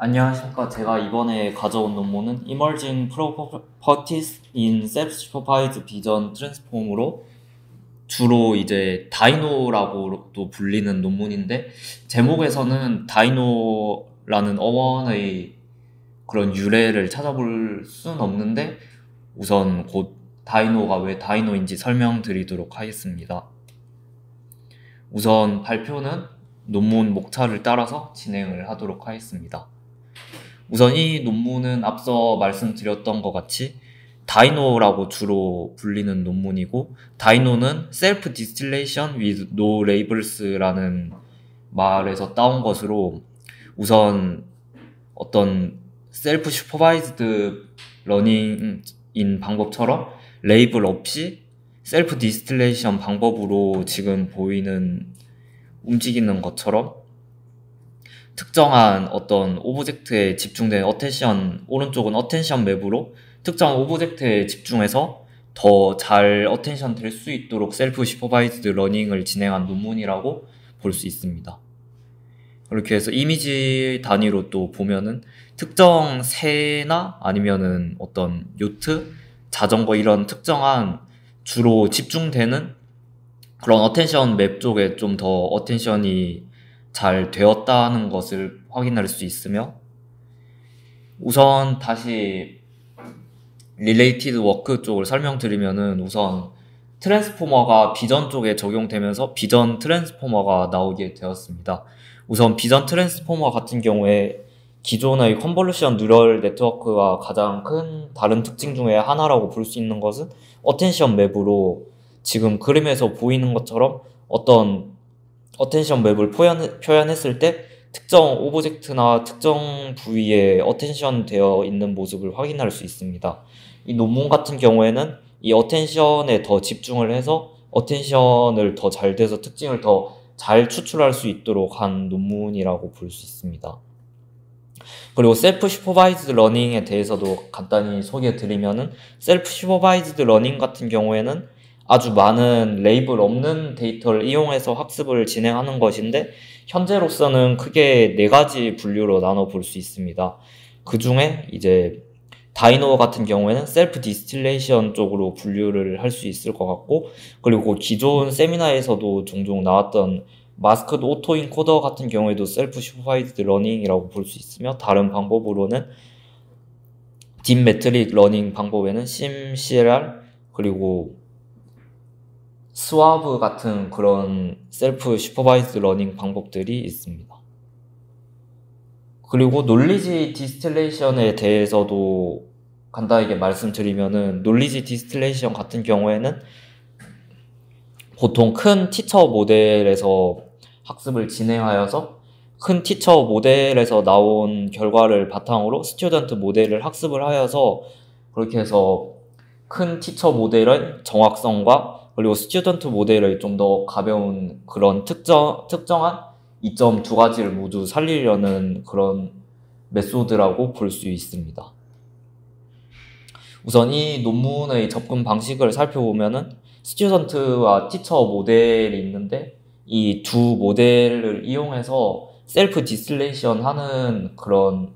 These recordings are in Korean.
안녕하십니까. 제가 이번에 가져온 논문은 Emerging Properties in Self-Supervised Vision Transform으로 주로 이제 다이노라고도 불리는 논문인데, 제목에서는 다이노라는 어원의 그런 유래를 찾아볼 수는 없는데, 우선 곧 다이노가 왜 다이노인지 설명드리도록 하겠습니다. 우선 발표는 논문 목차를 따라서 진행을 하도록 하겠습니다. 우선 이 논문은 앞서 말씀드렸던 것 같이 다이노라고 주로 불리는 논문이고, 다이노는 Self Distillation with No Labels라는 말에서 따온 것으로, 우선 어떤 Self Supervised Learning인 방법처럼 레이블 없이 셀프 디스틸레이션 방법으로 지금 보이는 움직이는 것처럼 특정한 어떤 오브젝트에 집중된 어텐션, 오른쪽은 어텐션 맵으로 특정 오브젝트에 집중해서 더 잘 어텐션 될 수 있도록 셀프 슈퍼바이즈드 러닝을 진행한 논문이라고 볼 수 있습니다. 그렇게 해서 이미지 단위로 또 보면은 특정 새나 아니면은 어떤 요트, 자전거 이런 특정한 주로 집중되는 그런 어텐션 맵 쪽에 좀 더 어텐션이 잘 되었다는 것을 확인할 수 있으며, 우선 다시 릴레이티드 워크 쪽을 설명드리면은, 우선 트랜스포머가 비전 쪽에 적용되면서 비전 트랜스포머가 나오게 되었습니다. 우선 비전 트랜스포머 같은 경우에 기존의 컨볼루션 뉴럴 네트워크와 가장 큰 다른 특징 중에 하나라고 볼 수 있는 것은 어텐션 맵으로 지금 그림에서 보이는 것처럼 어떤 어텐션 맵을 표현했을 때 특정 오브젝트나 특정 부위에 어텐션 되어 있는 모습을 확인할 수 있습니다. 이 논문 같은 경우에는 이 어텐션에 더 집중을 해서 어텐션을 더 잘 돼서 특징을 더 잘 추출할 수 있도록 한 논문이라고 볼 수 있습니다. 그리고 셀프 슈퍼바이즈드 러닝에 대해서도 간단히 소개해 드리면은, 셀프 슈퍼바이즈드 러닝 같은 경우에는 아주 많은 레이블 없는 데이터를 이용해서 학습을 진행하는 것인데, 현재로서는 크게 4가지 분류로 나눠 볼 수 있습니다. 그 중에 이제 다이노 같은 경우에는 셀프 디스틸레이션 쪽으로 분류를 할 수 있을 것 같고, 그리고 기존 세미나에서도 종종 나왔던 마스크드 오토 인코더 같은 경우에도 셀프 슈퍼바이즈드 러닝이라고 볼 수 있으며, 다른 방법으로는 딥 매트릭 러닝 방법에는 심CLR 그리고 스와브 같은 그런 셀프 슈퍼바이즈드 러닝 방법들이 있습니다. 그리고 논리지 디스틸레이션에 대해서도 간단하게 말씀드리면은, 논리지 디스틸레이션 같은 경우에는 보통 큰 티처 모델에서 학습을 진행하여서 큰 티처 모델에서 나온 결과를 바탕으로 스튜던트 모델을 학습을 하여서, 그렇게 해서 큰 티처 모델의 정확성과 그리고 스튜던트 모델의 좀 더 가벼운 그런 특정한 이점 2가지를 모두 살리려는 그런 메소드라고 볼 수 있습니다. 우선 이 논문의 접근 방식을 살펴보면은, 스튜던트와 티처 모델이 있는데, 이 두 모델을 이용해서 셀프 디스틸레이션 하는 그런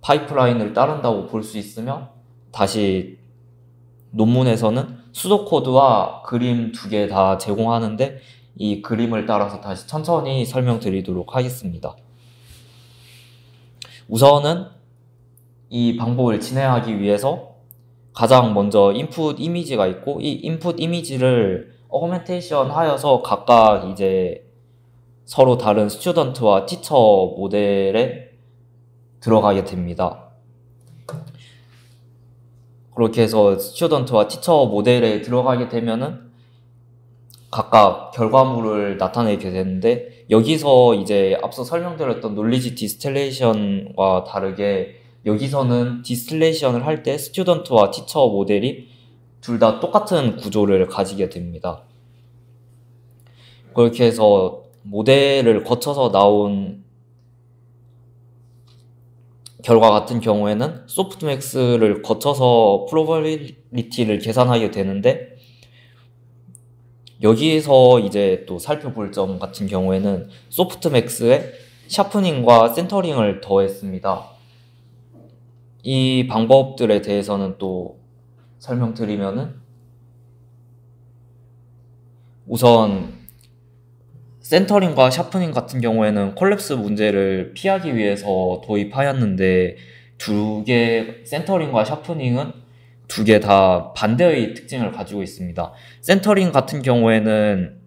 파이프라인을 따른다고 볼 수 있으며, 다시 논문에서는 수도코드와 그림 2개 다 제공하는데, 이 그림을 따라서 다시 천천히 설명드리도록 하겠습니다. 우선은 이 방법을 진행하기 위해서 가장 먼저 인풋 이미지가 있고, 이 인풋 이미지를 어그멘테이션 하여서 각각 이제 서로 다른 스튜던트와 티처 모델에 들어가게 됩니다. 그렇게 해서 스튜던트와 티처 모델에 들어가게 되면은 각각 결과물을 나타내게 되는데, 여기서 이제 앞서 설명드렸던 논리지 디스틸레이션과 다르게 여기서는 디스틸레이션을 할 때 스튜던트와 티처 모델이 둘 다 똑같은 구조를 가지게 됩니다. 그렇게 해서 모델을 거쳐서 나온 결과 같은 경우에는 소프트맥스를 거쳐서 프로버빌리티를 계산하게 되는데, 여기에서 이제 또 살펴볼 점 같은 경우에는 소프트맥스의 샤프닝과 센터링을 더했습니다. 이 방법들에 대해서는 또 설명드리면은, 우선 센터링과 샤프닝 같은 경우에는 콜랩스 문제를 피하기 위해서 도입하였는데, 센터링과 샤프닝은 두 개 다 반대의 특징을 가지고 있습니다. 센터링 같은 경우에는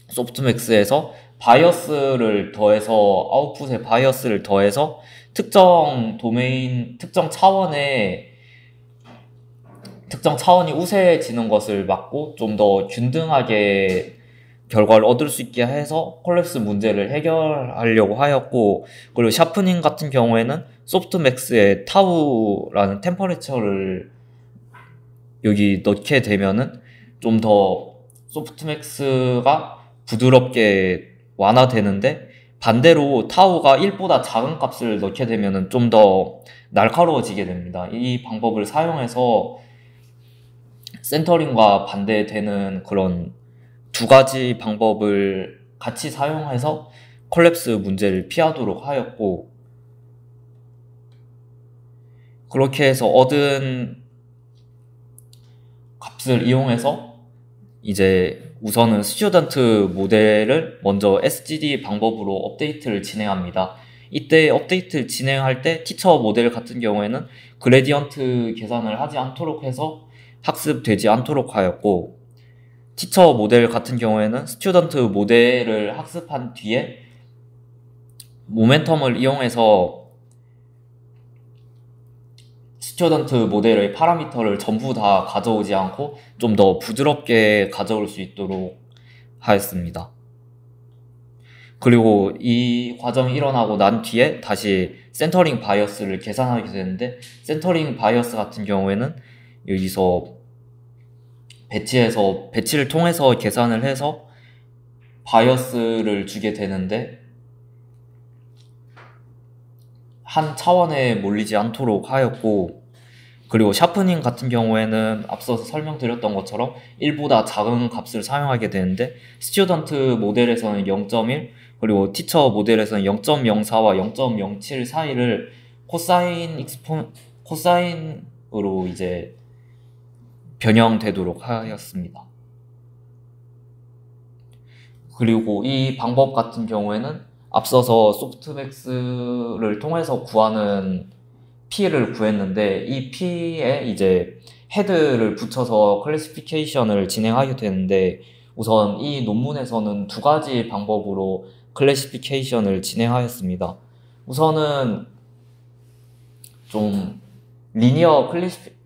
소프트맥스에서 바이어스를 더해서, 아웃풋에 바이어스를 더해서 특정 도메인, 특정 차원이 우세해지는 것을 막고 좀 더 균등하게 결과를 얻을 수 있게 해서 콜랩스 문제를 해결하려고 하였고, 그리고 샤프닝 같은 경우에는 소프트맥스에 타우라는 템퍼레처를 여기 넣게 되면은 좀 더 소프트맥스가 부드럽게 완화되는데, 반대로 타우가 1보다 작은 값을 넣게 되면은 좀 더 날카로워지게 됩니다. 이 방법을 사용해서 센터링과 반대되는 그런 두 가지 방법을 같이 사용해서 콜랩스 문제를 피하도록 하였고, 그렇게 해서 얻은 값을 이용해서 이제 우선은 스튜던트 모델을 먼저 SGD 방법으로 업데이트를 진행합니다. 이때 업데이트를 진행할 때 티처 모델 같은 경우에는 그레디언트 계산을 하지 않도록 해서 학습되지 않도록 하였고, 티처 모델 같은 경우에는 스튜던트 모델을 학습한 뒤에 모멘텀을 이용해서 스튜던트 모델의 파라미터를 전부 다 가져오지 않고 좀 더 부드럽게 가져올 수 있도록 하였습니다. 그리고 이 과정이 일어나고 난 뒤에 다시 센터링 바이어스를 계산하게 되는데, 센터링 바이어스 같은 경우에는 여기서 배치를 통해서 계산을 해서 바이어스를 주게 되는데, 한 차원에 몰리지 않도록 하였고, 그리고 샤프닝 같은 경우에는 앞서서 설명드렸던 것처럼 1보다 작은 값을 사용하게 되는데, 스튜던트 모델에서는 0.1, 그리고 티처 모델에서는 0.04와 0.07 사이를 코사인으로 이제 변형되도록 하였습니다. 그리고 이 방법 같은 경우에는 앞서서 소프트맥스를 통해서 구하는 P를 구했는데, 이 P에 이제 헤드를 붙여서 클래시피케이션을 진행하게 되는데, 우선 이 논문에서는 두 가지 방법으로 클래시피케이션을 진행하였습니다. 우선은 좀 리니어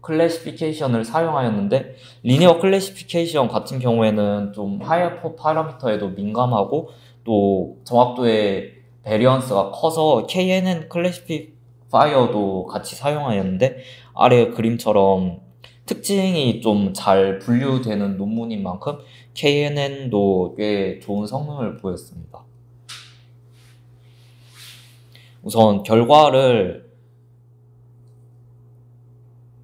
클래시피케이션을 사용하였는데, 리니어 클래시피케이션 같은 경우에는 좀 하이어 파라미터에도 민감하고 또 정확도의 베리언스가 커서 KNN 클래시파이어도 같이 사용하였는데, 아래 그림처럼 특징이 좀 잘 분류되는 논문인 만큼 KNN도 꽤 좋은 성능을 보였습니다. 우선 결과를,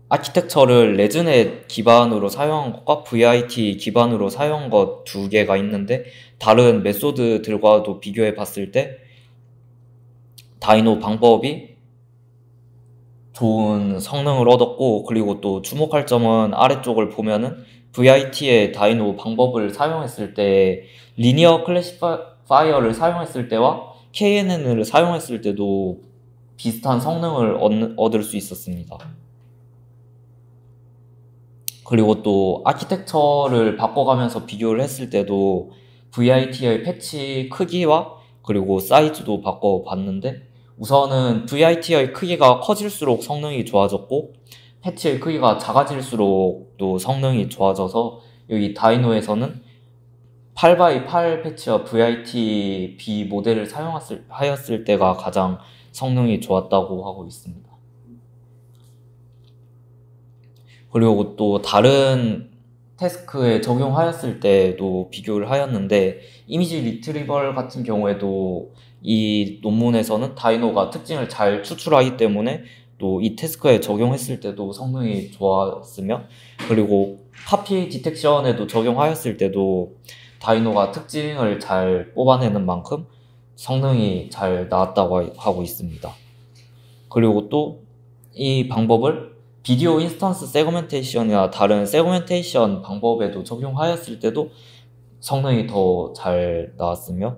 아키텍처를 레즈넷 기반으로 사용한 것과 VIT 기반으로 사용한 것 두 개가 있는데, 다른 메소드들과도 비교해 봤을 때 다이노 방법이 좋은 성능을 얻었고, 그리고 또 주목할 점은 아래쪽을 보면은 VIT의 다이노 방법을 사용했을 때, 리니어 클래시파이어를 사용했을 때와 KNN을 사용했을 때도 비슷한 성능을 얻을 수 있었습니다. 그리고 또 아키텍처를 바꿔가면서 비교를 했을 때도 VIT의 패치 크기와 그리고 사이즈도 바꿔봤는데, 우선은 VIT의 크기가 커질수록 성능이 좋아졌고, 패치의 크기가 작아질수록 또 성능이 좋아져서, 여기 다이노에서는 8x8 패치와 VIT B 모델을 사용하였을 때가 가장 성능이 좋았다고 하고 있습니다. 그리고 또 다른 태스크에 적용하였을 때도 비교를 하였는데, 이미지 리트리벌 같은 경우에도 이 논문에서는 다이노가 특징을 잘 추출하기 때문에 또 이 태스크에 적용했을 때도 성능이 좋았으며, 그리고 카피 디텍션에도 적용하였을 때도 다이노가 특징을 잘 뽑아내는 만큼 성능이 잘 나왔다고 하고 있습니다. 그리고 또 이 방법을 비디오 인스턴스 세그멘테이션이나 다른 세그멘테이션 방법에도 적용하였을 때도 성능이 더 잘 나왔으며,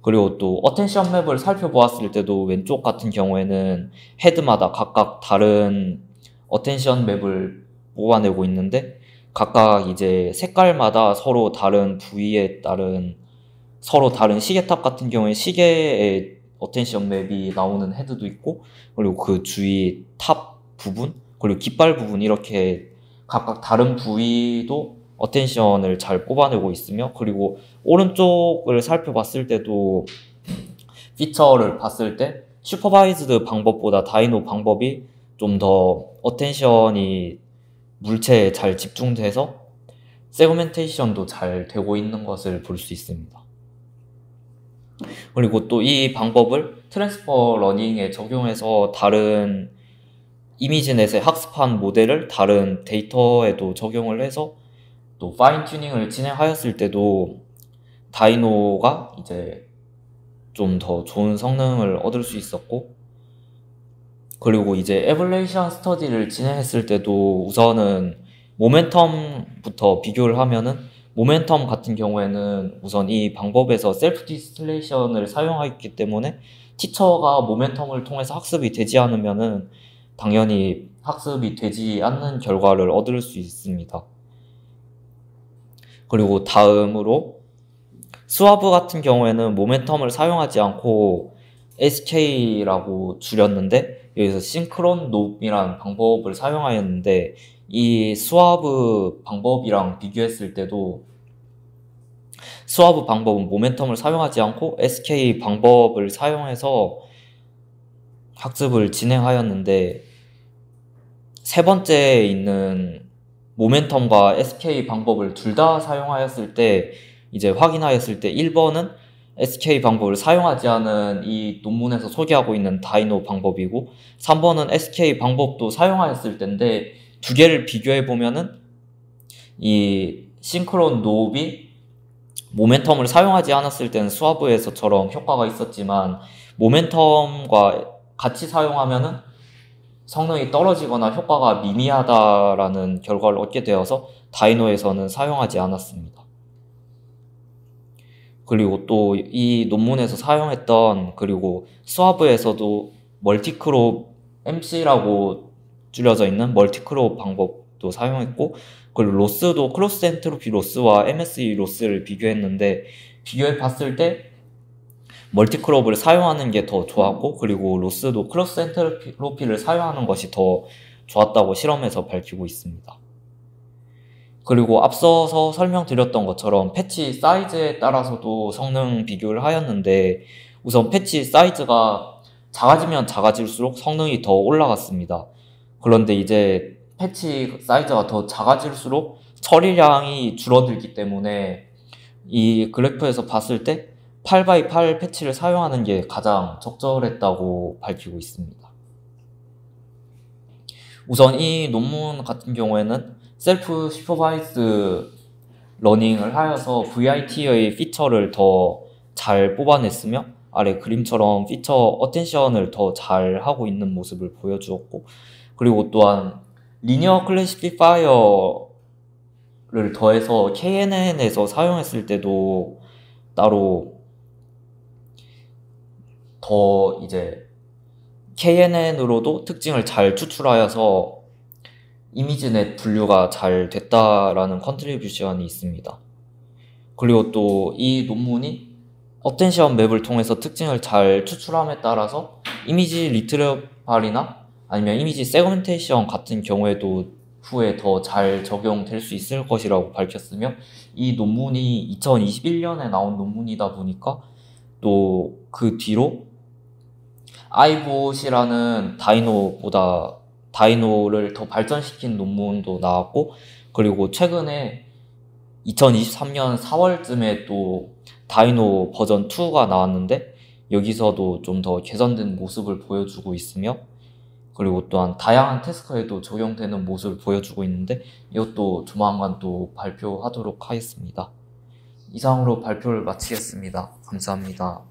그리고 또 어텐션 맵을 살펴보았을 때도 왼쪽 같은 경우에는 헤드마다 각각 다른 어텐션 맵을 뽑아내고 있는데, 각각 이제 색깔마다 서로 다른 부위에 따른 서로 다른 시계탑 같은 경우에 시계의 어텐션 맵이 나오는 헤드도 있고, 그리고 그 주위 탑 부분, 그리고 깃발 부분, 이렇게 각각 다른 부위도 어텐션을 잘 뽑아내고 있으며, 그리고 오른쪽을 살펴봤을 때도 피처를 봤을 때 슈퍼바이즈드 방법보다 다이노 방법이 좀 더 어텐션이 물체에 잘 집중돼서 세그멘테이션도 잘 되고 있는 것을 볼 수 있습니다. 그리고 또 이 방법을 트랜스퍼 러닝에 적용해서 다른 이미지넷에 학습한 모델을 다른 데이터에도 적용을 해서 또 파인 튜닝을 진행하였을 때도 다이노가 이제 좀 더 좋은 성능을 얻을 수 있었고, 그리고 이제 에벌레이션 스터디를 진행했을 때도 우선은 모멘텀부터 비교를 하면은, 모멘텀 같은 경우에는 우선 이 방법에서 셀프 디스틸레이션을 사용했기 때문에 티처가 모멘텀을 통해서 학습이 되지 않으면은 당연히 학습이 되지 않는 결과를 얻을 수 있습니다. 그리고 다음으로 스와브 같은 경우에는 모멘텀을 사용하지 않고 SK라고 줄였는데, 여기서 싱크론 높이라는 방법을 사용하였는데, 이 스와브 방법이랑 비교했을 때도 스와브 방법은 모멘텀을 사용하지 않고 SK 방법을 사용해서 학습을 진행하였는데, 세 번째에 있는 모멘텀과 SK 방법을 둘 다 사용하였을 때 이제 확인하였을 때 1번은 SK 방법을 사용하지 않은 이 논문에서 소개하고 있는 다이노 방법이고, 3번은 SK 방법도 사용하였을 텐데 두 개를 비교해 보면은 이 싱크론 노브이 모멘텀을 사용하지 않았을 때는 스와브에서처럼 효과가 있었지만, 모멘텀과 같이 사용하면은 성능이 떨어지거나 효과가 미미하다라는 결과를 얻게 되어서 다이노에서는 사용하지 않았습니다. 그리고 또 이 논문에서 사용했던, 그리고 스와브에서도 멀티크롭 MC라고 줄여져 있는 멀티크롭 방법도 사용했고, 그리고 로스도 크로스 엔트로피 로스와 MSE 로스를 비교했는데, 비교해 봤을 때 멀티크롭을 사용하는 게 더 좋았고, 그리고 로스도 크로스 엔트로피를 사용하는 것이 더 좋았다고 실험에서 밝히고 있습니다. 그리고 앞서서 설명드렸던 것처럼 패치 사이즈에 따라서도 성능 비교를 하였는데, 우선 패치 사이즈가 작아지면 작아질수록 성능이 더 올라갔습니다. 그런데 이제 패치 사이즈가 더 작아질수록 처리량이 줄어들기 때문에 이 그래프에서 봤을 때 8x8 패치를 사용하는 게 가장 적절했다고 밝히고 있습니다. 우선 이 논문 같은 경우에는 셀프 슈퍼바이즈 러닝을 하여서 VIT의 피처를 더 잘 뽑아냈으며, 아래 그림처럼 피처 어텐션을 더 잘 하고 있는 모습을 보여주었고, 그리고 또한 리니어 클래시피파이어를 더해서 KNN에서 사용했을 때도 따로 더 이제 KNN으로도 특징을 잘 추출하여서 이미지넷 분류가 잘 됐다라는 컨트리뷰션이 있습니다. 그리고 또 이 논문이 어텐션 맵을 통해서 특징을 잘 추출함에 따라서 이미지 리트리버럴이나 아니면 이미지 세그멘테이션 같은 경우에도 후에 더 잘 적용될 수 있을 것이라고 밝혔으며, 이 논문이 2021년에 나온 논문이다 보니까 또 그 뒤로 아이봇이라는 다이노를 더 발전시킨 논문도 나왔고, 그리고 최근에 2023년 4월쯤에 또 다이노 버전 2가 나왔는데, 여기서도 좀 더 개선된 모습을 보여주고 있으며, 그리고 또한 다양한 태스크에도 적용되는 모습을 보여주고 있는데, 이것도 조만간 또 발표하도록 하겠습니다. 이상으로 발표를 마치겠습니다. 감사합니다.